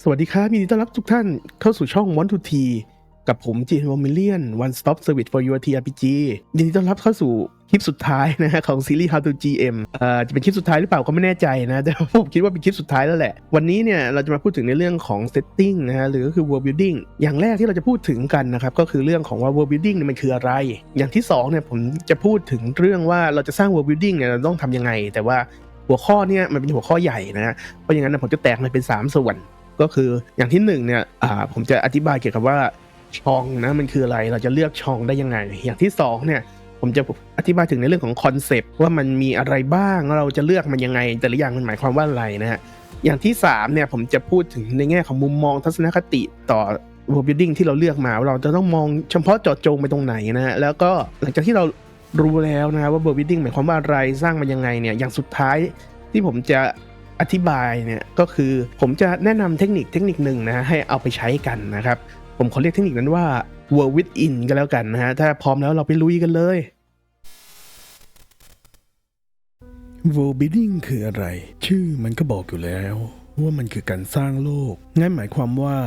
สวัสดีครับยินดีต้อนรับทุกท่านเข้าสู่ช่อง Want to T กับผม GM Warminlian One Stop Service for Your TRPG ยินดีต้อนรับเข้าสู่คลิปสุดท้ายนะฮะของซีรีส์ How to GM จะเป็นคลิปสุดท้ายหรือเปล่าก็ไม่แน่ใจนะแต่ผมคิดว่าเป็นคลิปสุดท้ายแล้วแหละวันนี้เนี่ยเราจะมาพูดถึงในเรื่องของ setting นะฮะหรือก็คือ Worldbuilding อย่างแรกที่เราจะพูดถึงกันนะครับก็คือเรื่องของว่า Worldbuilding เนี่ยมันคืออะไรอย่างที่2เนี่ยผมจะพูดถึงเรื่องว่าเราจะสร้าง Worldbuilding เนี่ยเราต้องทำยังไงแต่ว่าหัวข้อเนี่ยมันเป็นหัวข้อใหญ่นะเพราะอย่างนั้นผมจะแตกมันเป็น3ส่วนก็คืออย่างที่1เนี่ยผมจะอธิบายเกี่ยวกับว่าช่องนะมันคืออะไรเราจะเลือกช่องได้ยังไงอย่างที่2เนี่ยผมจะอธิบายถึงในเรื่องของคอนเซปต์ว่ามันมีอะไรบ้างเราจะเลือกมันยังไงแต่ละอย่างมันหมายความว่าอะไรนะฮะอย่างที่3เนี่ยผมจะพูดถึงในแง่ของมุมมองทัศนคติต่อ Worldbuilding ที่เราเลือกมาเราจะต้องมองเฉพาะเจาะจงไปตรงไหนนะฮะแล้วก็หลังจากที่เรารู้แล้วนะว่า Worldbuilding หมายความว่าอะไรสร้างมันยังไงเนี่ยอย่างสุดท้ายที่ผมจะอธิบายเนี่ยก็คือผมจะแนะนำเทคนิคหนึ่งนะให้เอาไปใช้กันนะครับผมขอเรียกเทคนิคนั้นว่า World Within ก็แล้วกันนะฮะถ้าพร้อมแล้วเราไปลุยกันเลย Worldbuilding คืออะไรชื่อมันก็บอกอยู่แล้วว่ามันคือการสร้างโลกงั้นหมายความว่า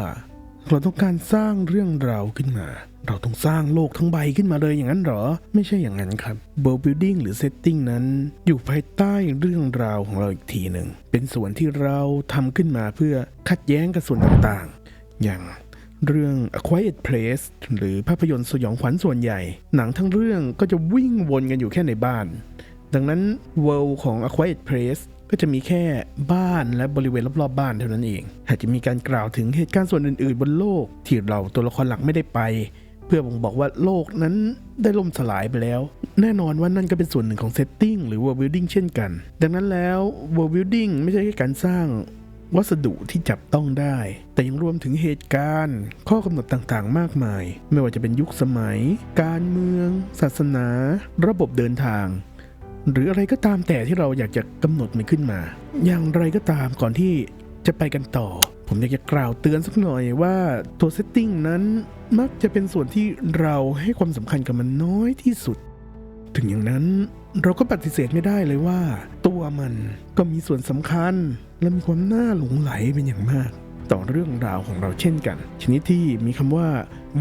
เราต้องการสร้างเรื่องราวขึ้นมาเราต้องสร้างโลกทั้งใบขึ้นมาเลยอย่างนั้นเหรอไม่ใช่อย่างนั้นครับ Worldbuilding หรือ Setting นั้นอยู่ภายใต้เรื่องราวของเราอีกทีหนึ่งเป็นส่วนที่เราทำขึ้นมาเพื่อขัดแย้งกับส่วนต่างๆอย่างเรื่อง A Quiet Place หรือภาพยนตร์สยองขวัญส่วนใหญ่หนังทั้งเรื่องก็จะวิ่งวนกันอยู่แค่ในบ้านดังนั้น World ของ A Quiet Placeก็จะมีแค่บ้านและบริเวณรอบๆบ้านเท่านั้นเองอาจจะมีการกล่าวถึงเหตุการณ์ส่วนอื่นๆบนโลกที่เราตัวละครหลักไม่ได้ไปเพื่อบ่งบอกว่าโลกนั้นได้ล่มสลายไปแล้วแน่นอนว่านั่นก็เป็นส่วนหนึ่งของ Setting หรือ Worldbuilding เช่นกันดังนั้นแล้ว Worldbuilding ไม่ใช่แค่การสร้างวัสดุที่จับต้องได้แต่ยังรวมถึงเหตุการณ์ข้อกำหนดต่างๆมากมายไม่ว่าจะเป็นยุคสมัยการเมืองศาสนาระบบเดินทางหรืออะไรก็ตามแต่ที่เราอยากจะกำหนดมันขึ้นมาอย่างไรก็ตามก่อนที่จะไปกันต่อผมอยากจะกล่าวเตือนสักหน่อยว่าตัวเซตติ้งนั้นมักจะเป็นส่วนที่เราให้ความสำคัญกับมันน้อยที่สุดถึงอย่างนั้นเราก็ปฏิเสธไม่ได้เลยว่าตัวมันก็มีส่วนสำคัญและมีความน่าหลงไหลเป็นอย่างมากต่อเรื่องราวของเราเช่นกันชนิดที่มีคำว่า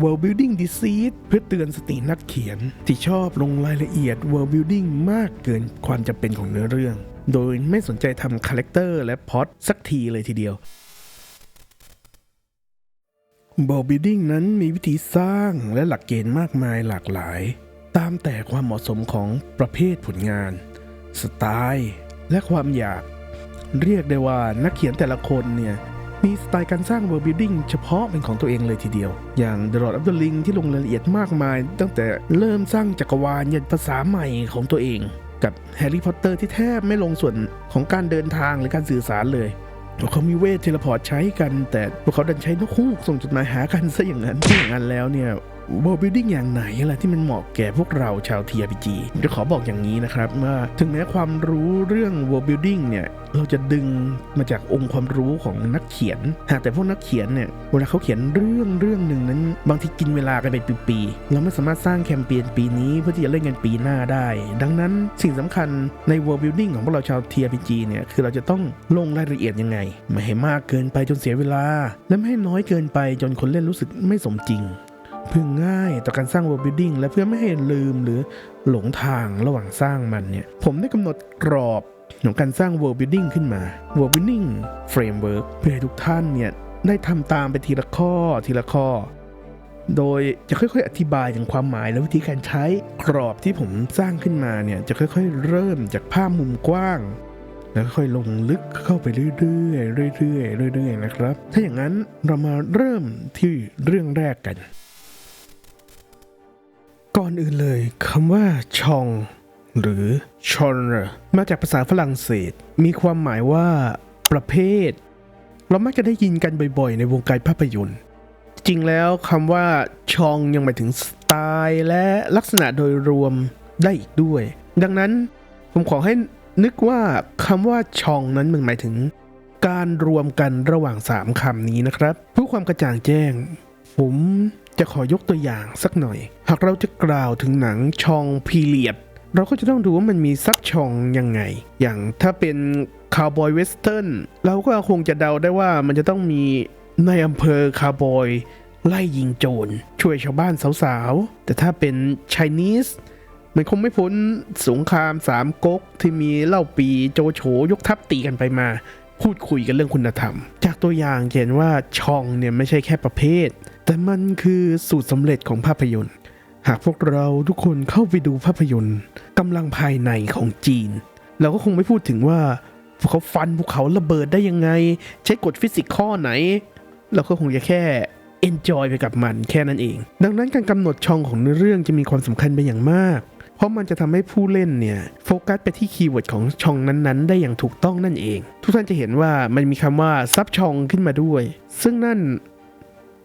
Worldbuilding Disease เพื่อเตือนสตินักเขียนที่ชอบลงรายละเอียด Worldbuilding มากเกินความจำเป็นของเนื้อเรื่องโดยไม่สนใจทำคาแรคเตอร์และพล็อตสักทีเลยทีเดียว Worldbuilding นั้นมีวิธีสร้างและหลักเกณฑ์มากมายหลากหลายตามแต่ความเหมาะสมของประเภทผลงานสไตล์และความอยากเรียกได้ว่านักเขียนแต่ละคนเนี่ยมีสไตล์การสร้าง Worldbuilding เฉพาะเป็นของตัวเองเลยทีเดียวอย่าง The Lord of the Ring ที่ลงรายละเอียดมากมายตั้งแต่เริ่มสร้างจักรวาลยันภาษาใหม่ของตัวเองกับ Harry Potter ที่แทบไม่ลงส่วนของการเดินทางหรือการสื่อสารเลยพวกเขามีเวทเทเลพอร์ตใช้กันแต่พวกเขาดันใช้นกฮูกส่งจดหมายหากันซะอย่างนั้นแล้วเนี่ยWorldbuilding อย่างไหนอะไรที่มันเหมาะแก่พวกเราชาว TRPG จะขอบอกอย่างนี้นะครับว่าถึงแม้ความรู้เรื่อง Worldbuilding เนี่ยเราจะดึงมาจากองค์ความรู้ของนักเขียนหากแต่พวกนักเขียนเนี่ยเวลาเขาเขียนเรื่องหนึ่งนั้นบางทีกินเวลากันไปปีๆเราไม่สามารถสร้างแคมเปญปีนี้เพื่อที่จะเล่นกันปีหน้าได้ดังนั้นสิ่งสำคัญใน Worldbuilding ของพวกเราชาว TRPG เนี่ยคือเราจะต้องลงรายละเอียดยังไงไม่ให้มากเกินไปจนเสียเวลาและไม่ให้น้อยเกินไปจนคนเล่นรู้สึกไม่สมจริงเพื่อง่ายต่อการสร้าง Worldbuilding และเพื่อไม่ให้ลืมหรือหลงทางระหว่างสร้างมันเนี่ยผมได้กำหนดกรอบของการสร้าง Worldbuilding ขึ้นมา Worldbuilding Framework เพื่อให้ทุกท่านเนี่ยได้ทำตามไปทีละข้อโดยจะค่อยๆอธิบายถึงความหมายและวิธีการใช้กรอบที่ผมสร้างขึ้นมาเนี่ยจะค่อยๆเริ่มจากภาพมุมกว้างแล้วค่อยลงลึกเข้าไปเรื่อยๆนะครับถ้าอย่างนั้นเรามาเริ่มที่เรื่องแรกกันก่อนอื่นเลยคำว่าช่องหรือ genre มาจากภาษาฝรั่งเศสมีความหมายว่าประเภทเรามักจะได้ยินกันบ่อยๆในวงการภาพยนตร์จริงแล้วคำว่าช่องยังหมายถึงสไตล์และลักษณะโดยรวมได้อีกด้วยดังนั้นผมขอให้นึกว่าคำว่าช่องนั้นมันหมายถึงการรวมกันระหว่าง3คำนี้นะครับเพื่อความกระจ่างแจ้งผมจะขอยกตัวอย่างสักหน่อยหากเราจะกล่าวถึงหนังช่องพีเรียดเราก็จะต้องดูว่ามันมีซับช่องยังไงอย่างถ้าเป็นคาวบอยเวสเทิร์นเราก็คงจะเดาได้ว่ามันจะต้องมี ในอำเภอคาร์บอยไล่ยิงโจรช่วยชาวบ้านสาวๆแต่ถ้าเป็นไชนีสมันคงไม่พ้นสงครามสามก๊กที่มีเล่าปีโจโฉยกทัพตีกันไปมาพูดคุยกันเรื่องคุณธรรมจากตัวอย่างเห็นว่าชองเนี่ยไม่ใช่แค่ประเภทแต่มันคือสูตรสำเร็จของภาพยนตร์หากพวกเราทุกคนเข้าไปดูภาพยนตร์กำลังภายในของจีนเราก็คงไม่พูดถึงว่าพวกเขาฟันภูเขาระเบิดได้ยังไงใช้กฎฟิสิกส์ข้อไหนเราก็คงจะแค่ enjoy ไปกับมันแค่นั้นเองดังนั้นการกำหนดช่องของเนื้อเรื่องจะมีความสำคัญเป็นอย่างมากเพราะมันจะทำให้ผู้เล่นเนี่ยโฟกัสไปที่คีย์เวิร์ดของช่องนั้นๆได้อย่างถูกต้องนั่นเองทุกท่านจะเห็นว่ามันมีคำว่าซับช่องขึ้นมาด้วยซึ่งนั่น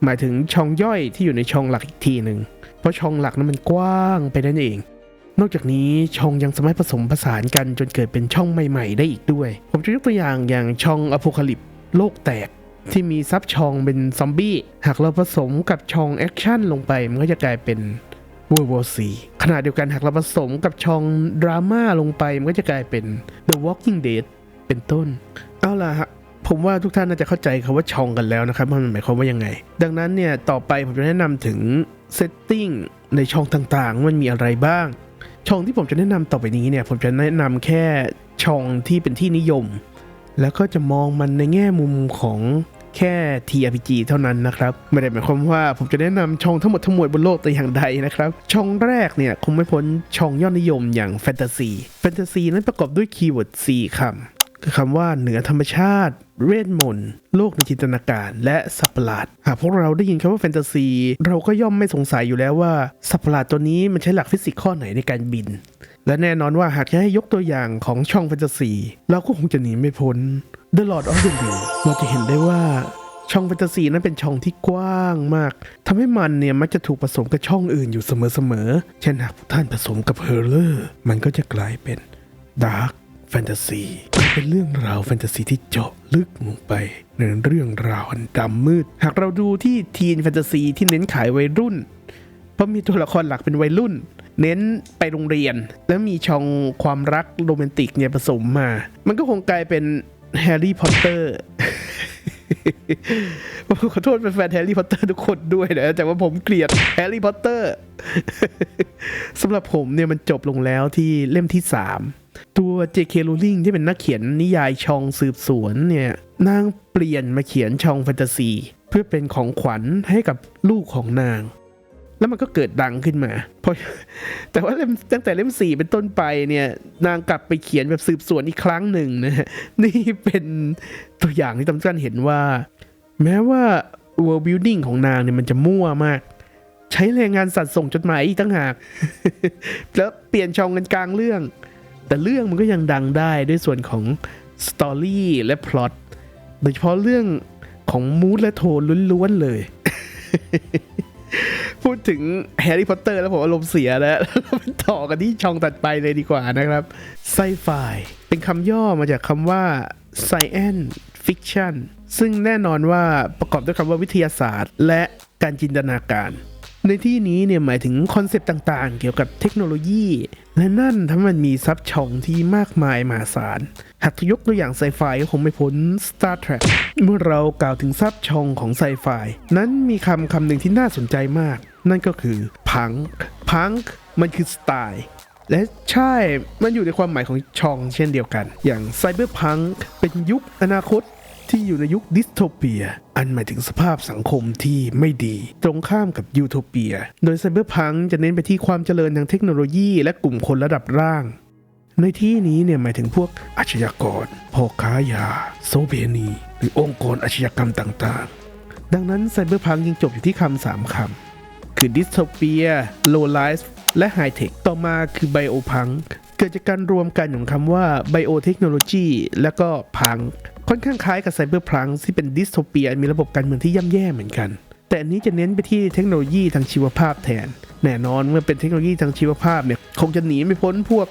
หมายถึงช่องย่อยที่อยู่ในช่องหลักอีกทีหนึ่งเพราะช่องหลักนั้นมันกว้างไปนั่นเองนอกจากนี้ช่องยังสามารถผสมผสานกันจนเกิดเป็นช่องใหม่ๆได้อีกด้วยผมจะยกตัวอย่างช่องอโพคาลิปโลกแตกที่มีซับช่องเป็นซอมบี้หากเราผสมกับช่องแอคชั่นลงไปมันก็จะกลายเป็นWorld 4ขณะเดียวกันหากเราผสมกับช่องดราม่าลงไปมันก็จะกลายเป็น The Walking Dead เป็นต้นเอาล่ะฮะผมว่าทุกท่านน่าจะเข้าใจคำว่าช่องกันแล้วนะครับว่ามันหมายความว่ายังไงดังนั้นเนี่ยต่อไปผมจะแนะนำถึง setting ในช่องต่างๆมันมีอะไรบ้างช่องที่ผมจะแนะนำต่อไปนี้เนี่ยผมจะแนะนำแค่ช่องที่เป็นที่นิยมแล้วก็จะมองมันในแง่มุมของแค่ TRPG เท่านั้นนะครับไม่ได้หมายความว่าผมจะแนะนำช่องทั้งหมดทั้งมวลบนโลกแต่อย่างใดนะครับช่องแรกเนี่ยคงไม่พ้นช่องยอดนิยมอย่างแฟนตาซีนั้นประกอบด้วยคีย์เวิร์ด4คำคือคำว่าเหนือธรรมชาติเวทมนต์โลกในจินตนาการและสัตว์ประหลาดหากพวกเราได้ยินคำว่าแฟนตาซีเราก็ย่อมไม่สงสัยอยู่แล้วว่าสัตว์ประหลาดตัวนี้มันใช้หลักฟิสิกส์ข้อไหนในการบินและแน่นอนว่าหากจะให้ยกตัวอย่างของช่องแฟนตาซีเราก็คงจะหนีไม่พ้น The Lord of the Rings เราจะเห็นได้ว่าช่องแฟนตาซีนั้นเป็นช่องที่กว้างมากทำให้มันเนี่ยมักจะถูกผสมกับช่องอื่นอยู่เสมอเช่นหากท่านผสมกับเฮอร์เรอร์มันก็จะกลายเป็นดาร์กแฟนตาซีเป็นเรื่องราวแฟนตาซีที่เจาะลึกลงไปในเรื่องราวอันดำมืดหากเราดูที่ทีนแฟนตาซีที่เน้นขายวัยรุ่นเพราะมีตัวละครหลักเป็นวัยรุ่นเน้นไปโรงเรียนแล้วมีช่องความรักโรแมนติกเนี่ยผสมมามันก็คงกลายเป็นแฮร์รี่พอตเตอร์ขอโทษแฟนแฮร์รี่พอตเตอร์ทุกคนด้วยนะแต่ว่าผมเกลียดแฮร์รี่พอตเตอร์สำหรับผมเนี่ยมันจบลงแล้วที่เล่มที่3ตัว J.K. Rowling ที่เป็นนักเขียนนิยายช่องสืบสวนเนี่ยนางเปลี่ยนมาเขียนช่องแฟนตาซีเพื่อเป็นของขวัญให้กับลูกของนางแล้วมันก็เกิดดังขึ้นมาเพราะแต่ว่าตั้งแต่เล่ม4เป็นต้นไปเนี่ยนางกลับไปเขียนแบบสืบสวนอีกครั้งหนึ่งนะนี่เป็นตัวอย่างที่ทำให้ท่านเห็นว่าแม้ว่า Worldbuilding ของนางเนี่ยมันจะมั่วมากใช้แรงงานสัตว์ส่งจดหมายอีกตั้งหากแล้วเปลี่ยนช่องกันกลางเรื่องแต่เรื่องมันก็ยังดังได้ด้วยส่วนของสตอรี่และพล็อตโดยเฉพาะเรื่องของมูดและโทนล้วนๆเลยพูดถึงแฮร์รี่พอตเตอร์แล้วผมอารมณ์เสียแล้วเราไปต่อกันที่ช่องตัดไปเลยดีกว่านะครับ Sci-fi เป็นคำย่อมาจากคำว่า Science Fiction ซึ่งแน่นอนว่าประกอบด้วยคำว่าวิทยาศาสตร์และการจินตนาการในที่นี้เนี่ยหมายถึงคอนเซปต์ต่างๆเกี่ยวกับเทคโนโลยีและนั่นทำให้มันมีซับช่องที่มากมายมหาศาลหากยกตัวอย่างไซไฟก็คงไม่พ้น Star Trek เมื่อเรากล่าวถึงซับช่องของไซไฟนั้นมีคำหนึ่งที่น่าสนใจมากนั่นก็คือพังมันคือสไตล์และใช่มันอยู่ในความหมายของช่องเช่นเดียวกันอย่างไซเบอร์พังเป็นยุคอนาคตที่อยู่ในยุคดิสโทเปียอันหมายถึงสภาพสังคมที่ไม่ดีตรงข้ามกับยูโทเปียโดยไซเบอร์พังจะเน้นไปที่ความเจริญทางเทคโนโลยีและกลุ่มคนระดับล่างในที่นี้เนี่ยหมายถึงพวกอาชญากรพ่อค้ายาโซเบนีหรือองค์กรอาชญากรรมต่างๆดังนั้นไซเบอร์พังยังจบอยู่ที่คำ3 คำคือดิสโทเปียโลไลฟ์และไฮเทคต่อมาคือไบโอพังเกิดจากการรวมกันของคำว่าไบโอเทคโนโลยีและก็พังค่อนข้างคล้ายกับไซเบอร์พังที่เป็นดิสโทเปียมีระบบการเมืองที่ย่ำแย่เหมือนกันแต่อันนี้จะเน้นไปที่เทคโนโลยีทางชีวภาพแทนแน่นอนเมื่อเป็นเทคโนโลยีทางชีวภาพเนี่ยคงจะหนีไม่พ้นพวก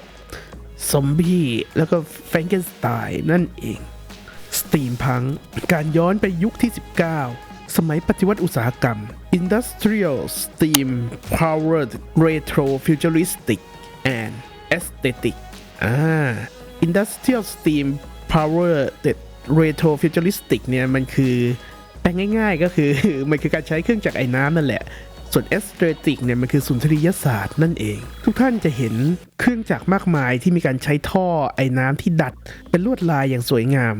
ซอมบี้แล้วก็แฟรงเกนสไตน์นั่นเองสตีมพังการย้อนไปยุคที่19สมัยปฏิวัติอุตสาหกรรม Industrial Steam Powered Retro Futuristic and Aesthetic Industrial Steam Powered Retro Futuristic เนี่ยมันคือ แต่ง่ายๆก็คือ มันคือการใช้เครื่องจักรไอ้น้ำนั่นแหละส่วนเอสเตติกเนี่ยมันคือสุนทรียศาสตร์นั่นเองทุกท่านจะเห็นเครื่องจักรมากมายที่มีการใช้ท่อไอ้น้ำที่ดัดเป็นลวดลายอย่างสวยงาม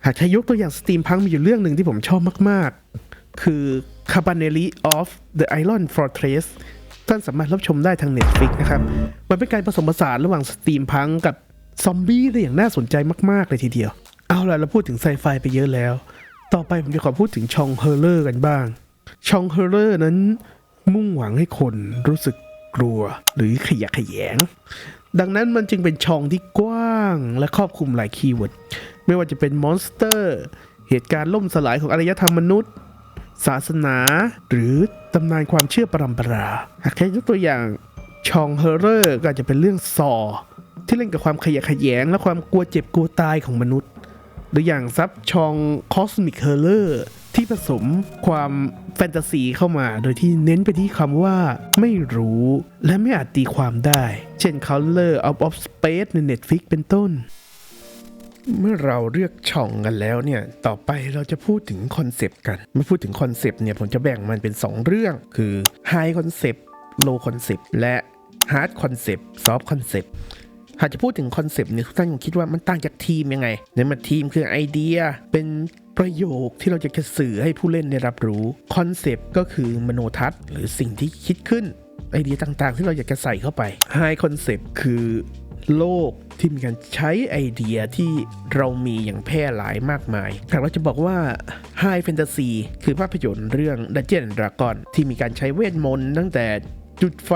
หากใช้ยกตัวอย่างสตรีมพังมีอยู่เรื่องหนึ่งที่ผมชอบมากๆคือ Cabanelli of the Iron Fortress ท่านสามารถรับชมได้ทาง Netflix นะครับมันเป็นการผสมผสานระหว่างสตรีมพังกับซอมบี้ได้อย่างน่าสนใจมากๆเลยทีเดียวเอาล่ะเราพูดถึงไซไฟไปเยอะแล้วต่อไปผมจะขอพูดถึงชองเฮอร์เลอร์กันบ้างชองเฮอร์เลอร์นั้นมุ่งหวังให้คนรู้สึกกลัวหรือขยะแขยงดังนั้นมันจึงเป็นช่องที่กว้างและครอบคลุมหลายคีย์เวิร์ดไม่ว่าจะเป็นมอนสเตอร์เหตุการณ์ล่มสลายของอารยธรรมมนุษย์ศาสนาหรือตำนานความเชื่อปรัมปราหากแค่ยกตัวอย่างช่องเฮอร์เรอร์ก็อาจจะเป็นเรื่องซอที่เล่นกับความขยะแขยงและความกลัวเจ็บกลัวตายของมนุษย์หรืออย่างซับชองคอสมิกเฮอร์เรอร์ที่ผสมความแฟนตาซีเข้ามาโดยที่เน้นไปที่คำว่าไม่รู้และไม่อาจตีความได้เช่น Color of Space ใน Netflix เป็นต้นเมื่อเราเลือกช่องกันแล้วเนี่ยต่อไปเราจะพูดถึงคอนเซปต์กันเมื่อพูดถึงคอนเซปต์เนี่ยผมจะแบ่งมันเป็น2เรื่องคือ High Concept Low Concept และ Hard Concept Soft Conceptหากจะพูดถึงคอนเซปต์เนี่ยทุกท่านคงคิดว่ามันต่างจากทีมยังไงเนี่ยมันทีมคือไอเดียเป็นประโยคที่เราจะสื่อให้ผู้เล่นได้รับรู้คอนเซปต์ก็คือมโนทัศน์หรือสิ่งที่คิดขึ้นไอเดียต่างๆที่เราอยากจะใส่เข้าไปไฮคอนเซปต์คือโลกที่มีการใช้ไอเดียที่เรามีอย่างแพร่หลายมากมายหากเราจะบอกว่าไฮแฟนตาซีคือภาพยนตร์เรื่อง Dungeons and Dragons ที่มีการใช้เวทมนต์ตั้งแต่จุดไฟ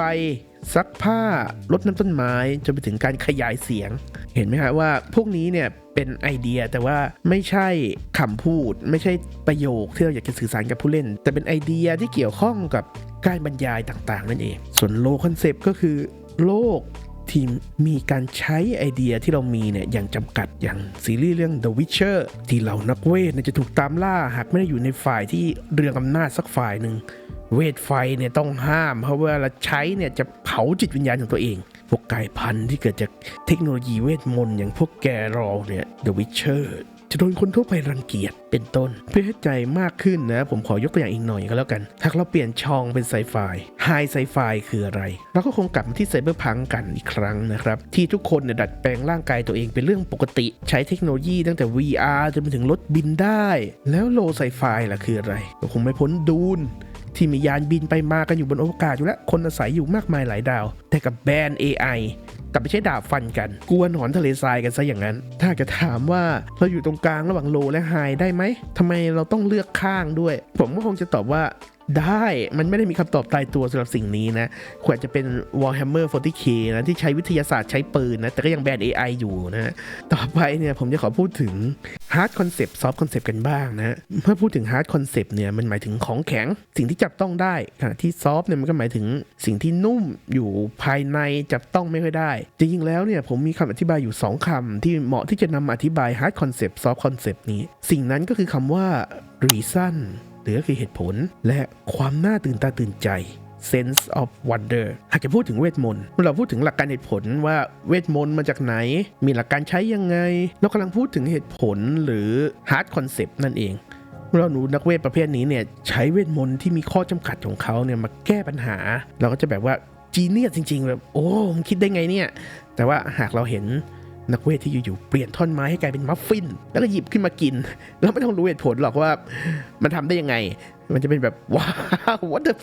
ซักผ้ารดน้ำต้นไม้จนไปถึงการขยายเสียงเห็นไหมฮะว่าพวกนี้เนี่ยเป็นไอเดียแต่ว่าไม่ใช่คำพูดไม่ใช่ประโยคที่เราอยากจะสื่อสารกับผู้เล่นแต่เป็นไอเดียที่เกี่ยวข้องกับการบรรยายต่างๆนั่นเองส่วนโลคอนเซปต์ก็คือโลกที่มีการใช้ไอเดียที่เรามีเนี่ยอย่างจำกัดอย่างซีรีส์เรื่อง The Witcher ที่เหล่านักเวทจะถูกตามล่าหากไม่ได้อยู่ในฝ่ายที่เรืองอำนาจสักฝ่ายหนึ่งเวทไฟเนี่ยต้องห้ามเพราะว่าเราใช้เนี่ยจะเผาจิตวิญญาณของตัวเองพวกกายพันธุ์ที่เกิดจากเทคโนโลยีเวทมนต์อย่างพวกแกรอลเนี่ย The Witcher จะโดนคนทั่วไปรังเกียจเป็นต้นเพื่อให้ใจมากขึ้นนะผมขอยกตัวอย่างอีกหน่อยก็แล้วกันถ้าเราเปลี่ยนช่องเป็นไซไฟไฮไซไฟคืออะไรเราก็คงกลับมาที่ไซเบอร์พังกันอีกครั้งนะครับที่ทุกคนเนี่ยดัดแปลงร่างกายตัวเองเป็นเรื่องปกติใช้เทคโนโลยีตั้งแต่ VR จนไปถึงรถบินได้แล้วโลไซไฟล่ะคืออะไรก็คงไม่พ้นดูนที่มียานบินไปมากันอยู่บนอวกาศอยู่แล้วคนอาศัยอยู่มากมายหลายดาวแต่กับแบรนด์ AI กับไม่ใช่ดาบฟันกันกลัวหนอนทะเลทรายกันซะอย่างนั้นถ้าจะถามว่าเราอยู่ตรงกลางระหว่างโลและไฮได้ไหมทำไมเราต้องเลือกข้างด้วยผมก็คงจะตอบว่าได้มันไม่ได้มีคำตอบตายตัวสำหรับสิ่งนี้นะควรจะเป็น Warhammer 40K นะที่ใช้วิทยาศาสตร์ใช้ปืนนะแต่ก็ยังแบน AI อยู่นะต่อไปเนี่ยผมจะขอพูดถึง Hard Concept Soft Concept กันบ้างนะเมื่อพูดถึง Hard Concept เนี่ยมันหมายถึงของแข็งสิ่งที่จับต้องได้ขณะที่ Soft เนี่ยมันก็หมายถึงสิ่งที่นุ่มอยู่ภายในจับต้องไม่ค่อยได้จริงๆแล้วเนี่ยผมมีคำอธิบายอยู่2คำที่เหมาะที่จะนำมาอธิบาย Hard Concept Soft Concept นี้สิ่งนั้นก็คือคำว่า Reasonหรือก็คือเหตุผลและความน่าตื่นตาตื่นใจ sense of wonder หากจะพูดถึงเวทมนต์เมื่อเราพูดถึงหลักการเหตุผลว่าเวทมนต์มาจากไหนมีหลักการใช้ยังไงเรากำลังพูดถึงเหตุผลหรือ hard concept นั่นเองเมื่อเราดูนักเวทประเภทนี้เนี่ยใช้เวทมนต์ที่มีข้อจำกัดของเขาเนี่ยมาแก้ปัญหาเราก็จะแบบว่าจีเนียสจริงๆแบบโอ้มันคิดได้ไงเนี่ยแต่ว่าหากเราเห็นนักเวทที่อยู่ๆเปลี่ยนท่อนไม้ให้กลายเป็นมัฟฟินแล้วก็หยิบขึ้นมากินแล้วไม่ต้องรู้เหตุผลหรอกว่ามันทำได้ยังไงมันจะเป็นแบบว้าว what the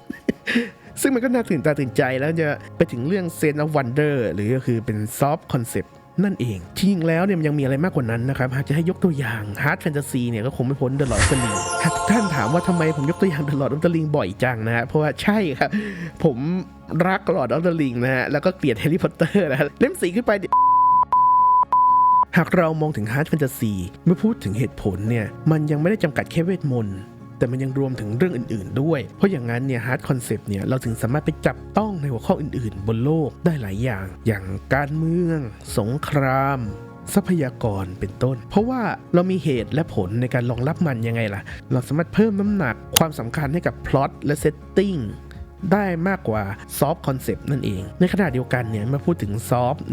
ซึ่งมันก็น่าตื่นตาตื่นใจแล้วจะไปถึงเรื่อง sense of wonder หรือก็คือเป็น soft concept นั่นเองจริงแล้วเนี่ยมันยังมีอะไรมากกว่านั้นนะครับหากจะให้ยกตัวอย่าง hard fantasy เนี่ยก็คงไม่พ้น The Lord of the Ring หากทุกท่านถามว่าทำไมผมยกตัวอย่าง The Lord of the Ring บ่อยจังนะฮะเพราะว่าใช่ครับผมรัก Lord of the Ring นะฮะแล้วก็เกลียด Harry Potter นะเล่ม4ขึ้นไปหากเรามองถึงฮาร์ดแฟนตาซีเมื่อพูดถึงเหตุผลเนี่ยมันยังไม่ได้จำกัดแค่เวทมนต์แต่มันยังรวมถึงเรื่องอื่นๆด้วยเพราะอย่างนั้นเนี่ยฮาร์ดคอนเซปต์เนี่ยเราถึงสามารถไปจับต้องในหัวข้ออื่นๆบนโลกได้หลายอย่างการเมืองสงครามทรัพยากรเป็นต้นเพราะว่าเรามีเหตุและผลในการรองรับมันยังไงล่ะเราสามารถเพิ่มน้ำหนักความสำคัญให้กับพล็อตและเซตติ้งได้มากกว่าซอฟต์คอนเซปต์นั่นเองในขณะเดียวกันเนี่ยมาพูดถึงซอฟต์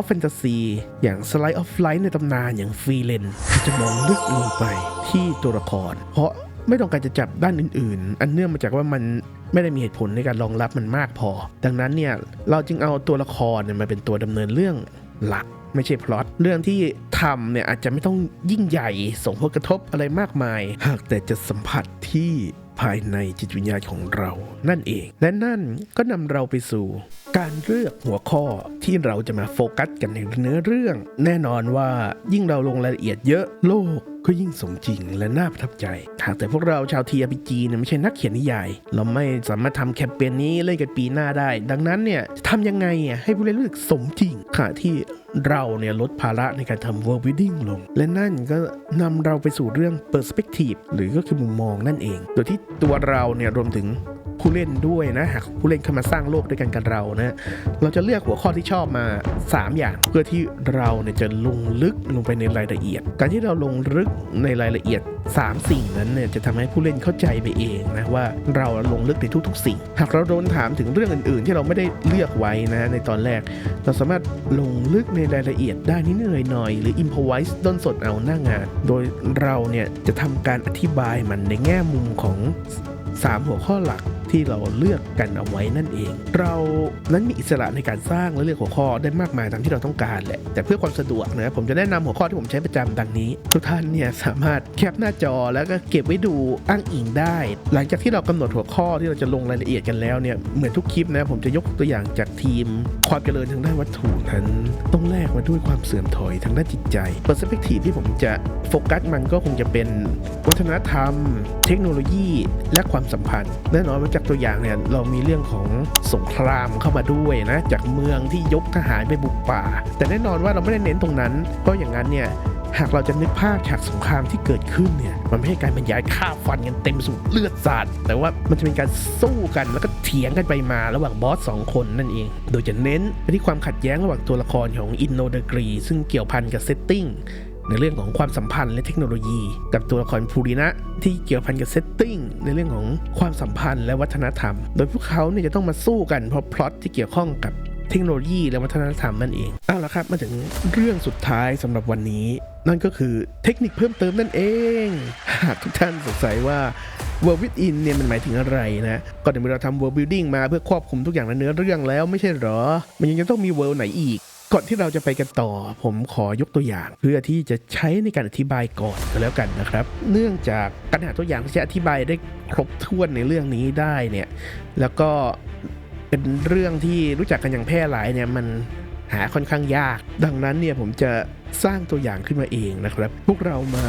แฟนตาซีอย่าง Slice of Life ในตำนานอย่างฟรีเลนจะมองลึกลงไปที่ตัวละครเพราะ ไม่ต้องการจะจับด้านอื่นๆอันเนื่องมาจากว่ามันไม่ได้มีเหตุผลในการรองรับมันมากพอดังนั้นเนี่ยเราจึงเอาตัวละครเนี่ยมาเป็นตัวดำเนินเรื่องหลักไม่ใช่พล็อตเรื่องที่ทำเนี่ยอาจจะไม่ต้องยิ่งใหญ่ส่งผลกระทบอะไรมากมายหากแต่จะสัมผัสที่ภายในจิตวิญญาณของเรานั่นเองและนั่นก็นำเราไปสู่การเลือกหัวข้อที่เราจะมาโฟกัสกันในเนื้อเรื่องแน่นอนว่ายิ่งเราลงรายละเอียดเยอะโลกก็ยิ่งสมจริงและน่าประทับใจหากแต่พวกเราชาว TRPG เนี่ยไม่ใช่นักเขียนนิยายเราไม่สามารถทำแคมเปญนี้เล่นกันปีหน้าได้ดังนั้นเนี่ยจะทำยังไงให้ผู้เล่นรู้สึกสมจริงขณะที่เราเนี่ยลดภาระในการทำ Worldbuilding ลงและนั่นก็นำเราไปสู่เรื่อง Perspective หรือก็คือมุมมองนั่นเองโดยที่ตัวเราเนี่ยรวมถึงผู้เล่นด้วยนะหากผู้เล่นเข้ามาสร้างโลกด้วยกันกับเรานะเราจะเลือกหัวข้อที่ชอบมา3อย่างเพื่อที่เราเนี่ยจะลงลึกลงไปในรายละเอียดการที่เราลงลึกในรายละเอียด3สิ่งนั้นเนี่ยจะทำให้ผู้เล่นเข้าใจไปเองนะว่าเราลงลึกในทุกๆสิ่งหากเราโดนถามถึงเรื่องอื่นๆที่เราไม่ได้เลือกไว้นะในตอนแรกเราสามารถลงลึกในรายละเอียดได้นิดหน่อยหรือ improvise ด้นสดเอาหน้างานโดยเราเนี่ยจะทำการอธิบายมันในแง่มุมของ3หัวข้อหลักที่เราเลือกกันเอาไว้นั่นเองเรานั้นมีอิสระในการสร้างและเลือกหัวข้อได้มากมายตามที่เราต้องการแหละแต่เพื่อความสะดวกนะผมจะแนะนำหัวข้อที่ผมใช้ประจำดังนี้ทุกท่านเนี่ยสามารถแคปหน้าจอแล้วก็เก็บไว้ดูอ้างอิงได้หลังจากที่เรากำหนดหัวข้อที่เราจะลงรายละเอียดกันแล้วเนี่ยเหมือนทุกคลิปนะผมจะยกตัวอย่างจากทีมความเจริญทางด้านวัตถุนั้นต้องแลกมาด้วยความเสื่อมถอยทางด้านจิตใจเปอร์สเปกทีฟที่ผมจะโฟกัสมันก็คงจะเป็นวัฒนธรรมเทคโนโลยีและความสัมพันธ์แน่นอนว่าจากตัวอย่างเนี่ยเรามีเรื่องของสงครามเข้ามาด้วยนะจากเมืองที่ยกทหารไปบุกป่าแต่แน่นอนว่าเราไม่ได้เน้นตรงนั้นเพราะอย่างนั้นเนี่ยหากเราจะนึกภาพฉากสงครามที่เกิดขึ้นเนี่ยมันไม่ใช่การบรรยายฆ่าฟันกันเต็มสูบเลือดสาดแต่ว่ามันจะเป็นการสู้กันแล้วก็เถียงกันไปมาระหว่างบอส2คนนั่นเองโดยจะเน้นไปที่ความขัดแย้งระหว่างตัวละครของอินโนเดกรีซึ่งเกี่ยวพันกับเซตติ้งในเรื่องของความสัมพันธ์และเทคโนโลยีกับตัวละครภูรินะที่เกี่ยวพันกับเซตติ้งในเรื่องของความสัมพันธ์และวัฒนธรรมโดยพวกเขาเนี่ยจะต้องมาสู้กันเพราะพล็อตที่เกี่ยวข้องกับเทคโนโลยีและวัฒนธรรมนั่นเองเอาละครับมาถึงเรื่องสุดท้ายสำหรับวันนี้นั่นก็คือเทคนิคเพิ่มเติมนั่นเองหากทุกท่านสงสัยว่า Worldbuilding เนี่ยมันหมายถึงอะไรนะก็เดี๋ยวเราทำ Worldbuilding มาเพื่อควบคุมทุกอย่างในเนื้อเรื่องแล้วไม่ใช่หรอมันยังจะต้องมี World ไหนอีกก่อนที่เราจะไปกันต่อผมขอยกตัวอย่างเพื่อที่จะใช้ในการอธิบายก่อนก็แล้วกันนะครับเนื่องจากการหาตัวอย่างที่จะอธิบายได้ครบถ้วนในเรื่องนี้ได้เนี่ยแล้วก็เป็นเรื่องที่รู้จักกันอย่างแพร่หลายเนี่ยมันหาค่อนข้างยากดังนั้นเนี่ยผมจะสร้างตัวอย่างขึ้นมาเองนะครับพวกเรามา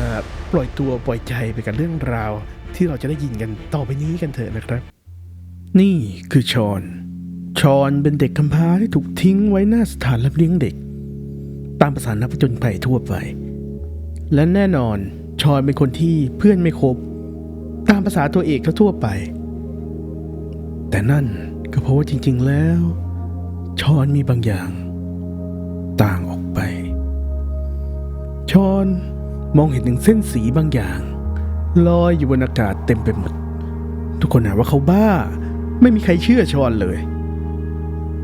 ปล่อยตัวปล่อยใจไปกับเรื่องราวที่เราจะได้ยินกันต่อไปนี้กันเถอะนะครับนี่คือชอนเป็นเด็กกำพร้าที่ถูกทิ้งไว้หน้าสถานรับเลี้ยงเด็กตามภาษานักผจญภัยทั่วไปและแน่นอนชอนเป็นคนที่เพื่อนไม่ครบตามภาษาตัวเอกทั่วไปแต่นั่นก็เพราะว่าจริงๆแล้วชอนมีบางอย่างต่างออกไปชอนมองเห็นถึงเส้นสีบางอย่างลอยอยู่บนอากาศเต็มไปหมดทุกคนหาว่าเขาบ้าไม่มีใครเชื่อชอนเลย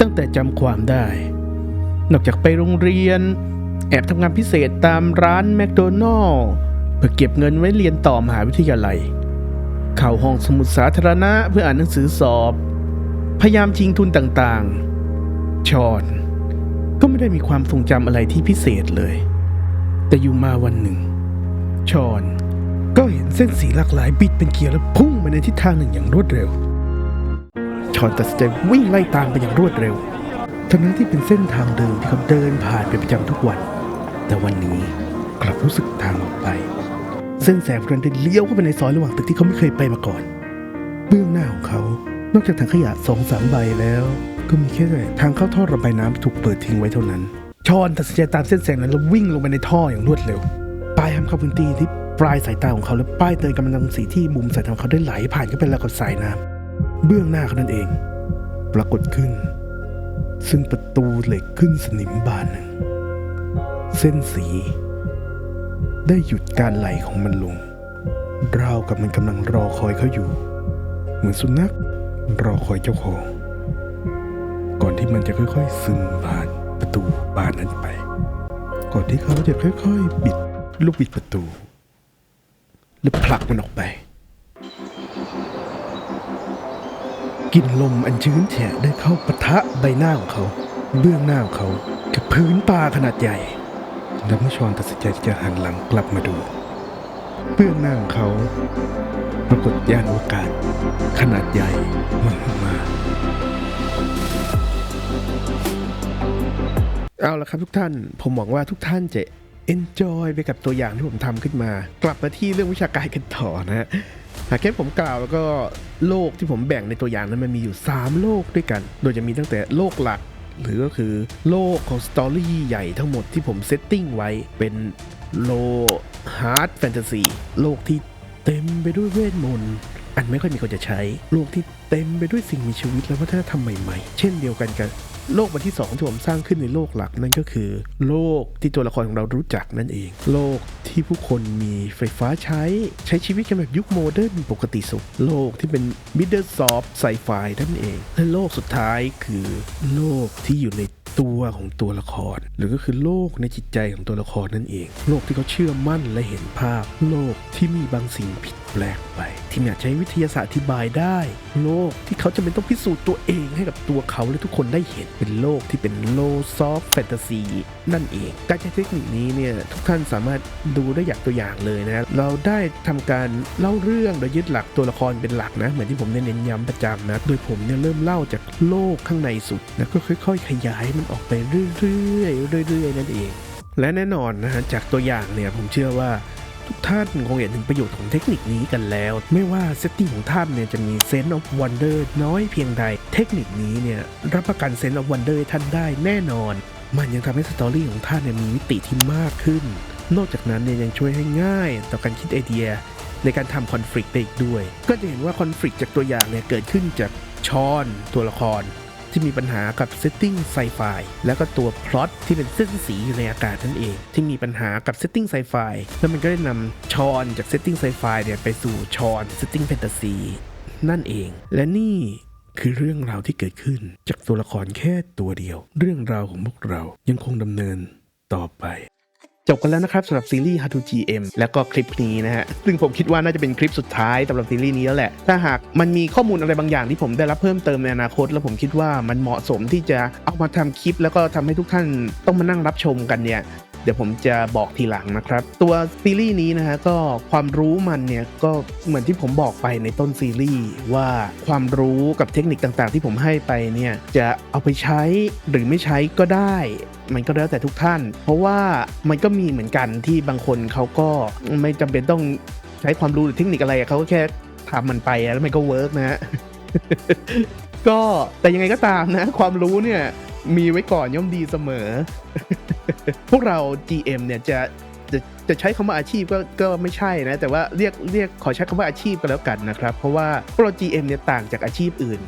ตั้งแต่จำความได้นอกจากไปโรงเรียนแอบทำงานพิเศษตามร้านแมคโดนัลล์เพื่อเก็บเงินไว้เรียนต่อมหาวิทยาลัยเข้าห้องสมุดสาธารณะเพื่ออ่านหนังสือสอบพยายามชิงทุนต่างๆชอนก็ไม่ได้มีความทรงจำอะไรที่พิเศษเลยแต่อยู่มาวันหนึ่งชอนก็เห็นเส้นสีหลากหลายบิดเป็นเกลียวและพุ่งไปในทิศทางหนึ่งอย่างรวดเร็วชอนตัดสินใจวิ่งไล่ตามไปอย่างรวดเร็วทั้งที่เป็นเส้นทางเดิมที่เขาเดินผ่านเป็นประจำทุกวันแต่วันนี้กลับรู้สึกทางออกไปเส้นแสงพลันได้เลี้ยวเข้าไปในซอยระหว่างตึกที่เขาไม่เคยไปมาก่อนเบื้องหน้าของเขานอกจากถังขยะ 2-3 ใบแล้วก็มีแค่ทางเข้าท่อระบายน้ำถูกเปิดทิ้งไว้เท่านั้นชอนตัดสินใจตามเส้นแสงนั้นแล้ววิ่งลงไปในท่ออย่างรวดเร็วป้ายห้ามเข้าพื้นที่ที่ปลายสายตาของเขาและป้ายเตือนกำลังสีที่มุมสายตาของเขาได้ไหลผ่านเข้าไปแล้วกับสายน้ำเบื้องหน้าเขานั่นเองปรากฏขึ้นซึ่งประตูเหล็กขึ้นสนิมบานหนึ่งเส้นสีได้หยุดการไหลของมันลงราวกับมันกำลังรอคอยเขาอยู่เหมือนสุนัขรอคอยเจ้าของก่อนที่มันจะค่อยๆซึมผ่านประตูบานนั้นไปก่อนที่เขาจะค่อยๆบิดลูกบิดประตูและผลักมันออกไป กลิ่นลมอันชื้นแฉะได้เข้าปะทะใบหน้าของเขาเบื้องหน้าของเขากับพื้นป่าขนาดใหญ่และเมื่อชอนตัดสินใจที่จะหันหลังกลับมาดูเบื้องหน้าของเขาปรากฏยานอวกาศขนาดใหญ่มหึมาเอาละครับทุกท่านผมหวังว่าทุกท่านจะ enjoy ไปกับตัวอย่างที่ผมทำขึ้นมากลับมาที่เรื่องวิชาการกันต่อนะฮะหากแค่ผมกล่าวแล้วก็โลกที่ผมแบ่งในตัวอย่างนั้นมันมีอยู่3โลกด้วยกันโดยจะมีตั้งแต่โลกหลักหรือก็คือโลกของสตอรี่ใหญ่ทั้งหมดที่ผมเซตติ้งไว้เป็นโลฮาร์ดแฟนตาซีโลกที่เต็มไปด้วยเวทมนต์อันไม่ค่อยมีคนจะใช้โลกที่เต็มไปด้วยสิ่งมีชีวิตและวัฒนธรรมใหม่ๆเช่นเดียวกันโลกใบที่2ที่ผมสร้างขึ้นในโลกหลักนั่นก็คือโลกที่ตัวละครของเรารู้จักนั่นเองโลกที่ผู้คนมีไฟฟ้าใช้ชีวิตกันแบบยุคโมเดิร์นปกติสุขโลกที่เป็นมิดเดิลซอฟต์ไซไฟนั่นเองและโลกสุดท้ายคือโลกที่อยู่ในตัวของตัวละครหรือก็คือโลกในจิตใจของตัวละครนั่นเองโลกที่เขาเชื่อมั่นและเห็นภาพโลกที่มีบางสิ่งผิดแปลกไปที่อยากใช้วิทยาศาสตร์อธิบายได้โลกที่เขาจะเป็นต้องพิสูจน์ตัวเองให้กับตัวเขาและทุกคนได้เห็นเป็นโลกที่เป็นโลซอฟต์แฟนตาซีนั่นเองการใช้เทคนิคนี้เนี่ยทุกท่านสามารถดูได้อย่างตัวอย่างเลยนะเราได้ทำการเล่าเรื่องโดยยึดหลักตัวละครเป็นหลักนะเหมือนที่ผมเน้นย้ำประจำนะโดยผมเนี่ยเริ่มเล่าจากโลกข้างในสุดนะก็ค่อยๆขยายมันออกไปเรื่อยๆนั่นเองและแน่นอนนะฮะจากตัวอย่างเนี่ยผมเชื่อว่าทุกท่านคงเห็นถึงประโยชน์ของเทคนิคนี้กันแล้วไม่ว่าเซตติ้งของท่านเนี่ยจะมี Sense of Wonder น้อยเพียงใดเทคนิคนี้เนี่ยรับประกัน Sense of Wonder ท่านได้แน่นอนมันยังทำให้สตอรี่ของท่านเนี่ยมีมิติที่มากขึ้นนอกจากนั้นเนี่ยยังช่วยให้ง่ายต่อการคิดไอเดียในการทำคอนฟลิกต์ได้อีกด้วยก็จะเห็นว่าคอนฟลิกต์จากตัวอย่างเนี่ยเกิดขึ้นจากชอนตัวละครที่มีปัญหากับเซตติ้งไซไฟแล้วก็ตัวพล็อตที่เป็นเส้นสีอยู่ในอากาศนั่นเองที่มีปัญหากับเซตติ้งไซไฟแล้วมันก็ได้นำชอนจากเซตติ้งไซไฟเนี่ยไปสู่ชอนเซตติ้งแฟนตาซีนั่นเองและนี่คือเรื่องราวที่เกิดขึ้นจากตัวละครแค่ตัวเดียวเรื่องราวของพวกเรายังคงดำเนินต่อไปจบกันแล้วนะครับสำหรับซีรีส์ How to GM แล้วก็คลิปนี้นะฮะซึ่งผมคิดว่าน่าจะเป็นคลิปสุดท้ายสำหรับซีรีส์นี้แล้วแหละถ้าหากมันมีข้อมูลอะไรบางอย่างที่ผมได้รับเพิ่มเติมในอนาคตแล้วผมคิดว่ามันเหมาะสมที่จะเอามาทำคลิปแล้วก็ทำให้ทุกท่านต้องมานั่งรับชมกันเนี่ยเดี๋ยวผมจะบอกทีหลังนะครับตัวซีรีส์นี้นะฮะก็ความรู้มันเนี่ยก็เหมือนที่ผมบอกไปในต้นซีรีส์ว่าความรู้กับเทคนิคต่างๆที่ผมให้ไปเนี่ยจะเอาไปใช้หรือไม่ใช้ก็ได้มันก็แล้วแต่ทุกท่านเพราะว่ามันก็มีเหมือนกันที่บางคนเขาก็ไม่จำเป็นต้องใช้ความรู้หรือเทคนิคอะไรเขาก็แค่ทำมันไปแล้วมันก็เวิร์กนะฮะ ก็แต่ยังไงก็ตามนะความรู้เนี่ยมีไว้ก่อนย่อมดีเสมอ พวกเรา GM เนี่ยจะใช้คำว่าอาชีพก็ไม่ใช่นะแต่ว่าเรียกขอใช้คำว่าอาชีพก็แล้วกันนะครับเพราะว่าพวกเรา GM เนี่ยต่างจากอาชีพอื่น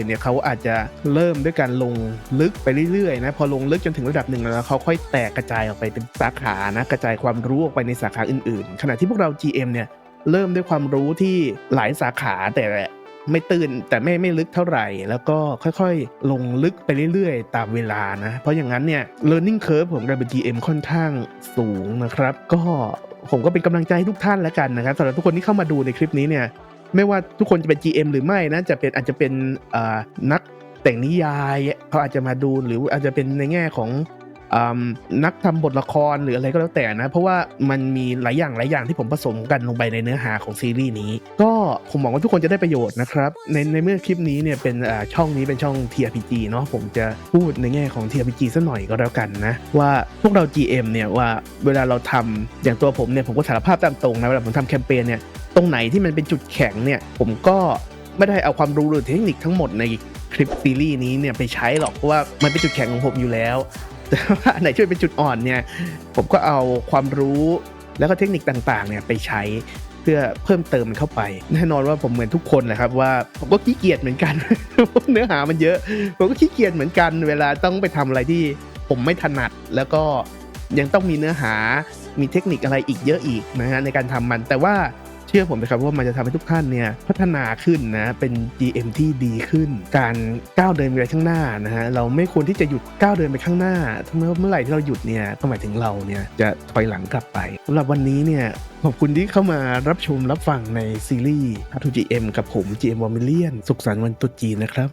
เนี่ยเขาอาจจะเริ่มด้วยการลงลึกไปเรื่อยๆนะพอลงลึกจนถึงระดับหนึ่งแล้วเขาค่อยแตกกระจายออกไปเป็นสาขานะกระจายความรู้ออกไปในสาขาอื่นๆขณะที่พวกเรา GM เนี่ยเริ่มด้วยความรู้ที่หลายสาขาแต่ไม่ตื่นแต่ไม่ลึกเท่าไหร่แล้วก็ค่อยๆลงลึกไปเรื่อยๆตามเวลานะเพราะอย่างนั้นเนี่ย learning curve ของการเป็น GM ค่อนข้างสูงนะครับก็ผมก็เป็นกำลังใจให้ทุกท่านแล้วกันนะครับสำหรับทุกคนที่เข้ามาดูในคลิปนี้เนี่ยไม่ว่าทุกคนจะเป็น GM หรือไม่นะอาจจะเป็นนักแต่งนิยายเขาอาจจะมาดูหรืออาจจะเป็นในแง่ของนักทำบทละครหรืออะไรก็แล้วแต่นะเพราะว่ามันมีหลายอย่างที่ผมผสมกันลงไปในเนื้อหาของซีรีส์นี้ก็ผมหวังว่าทุกคนจะได้ประโยชน์นะครับในเมื่อคลิปนี้เนี่ยเป็นช่องนี้เป็นช่อง TRPG เนาะผมจะพูดในแง่ของ TRPG ซะหน่อยก็แล้วกันนะว่าพวกเรา GM เนี่ยว่าเวลาเราทำอย่างตัวผมเนี่ยผมก็สารภาพตามตรงนะเวลาผมทำแคมเปญเนี่ยตรงไหนที่มันเป็นจุดแข็งเนี่ยผมก็ไม่ได้เอาความรู้หรือเทคนิคทั้งหมดในคลิปซีรีส์นี้เนี่ยไปใช้หรอกเพราะว่ามันเป็นจุดแข็งของผมอยู่แล้วแต่ว่าไหนช่วยเป็นจุดอ่อนเนี่ยผมก็เอาความรู้แล้วก็เทคนิคต่างๆเนี่ยไปใช้เพื่อเพิ่มเติมมันเข้าไปแน่นอนว่าผมเหมือนทุกคนแหละครับว่าผมก็ขี้เกียจเหมือนกัน เนื้อหามันเยอะผมก็ขี้เกียจเหมือนกันเวลาต้องไปทำอะไรที่ผมไม่ถนัดแล้วก็ยังต้องมีเนื้อหามีเทคนิคอะไรอีกเยอะอีกนะฮะในการทำมันแต่ว่า เชื่อผมนะครับว่ามันจะทำให้ทุกท่านเนี่ยพัฒนาขึ้นนะเป็น GM ที่ดีขึ้นการก้าวเดินไปข้างหน้านะฮะเราไม่ควรที่จะหยุดก้าวเดินไปข้างหน้าถ้าเมื่อไหร่ที่เราหยุดเนี่ยก็หมายถึงเราเนี่ยจะถอยหลังกลับไปสำหรับวันนี้เนี่ยขอบคุณที่เข้ามารับชมรับฟังในซีรีส์ How to GM กับผม GM Warminlian สุขสันต์วันตรุษจีนนะครับ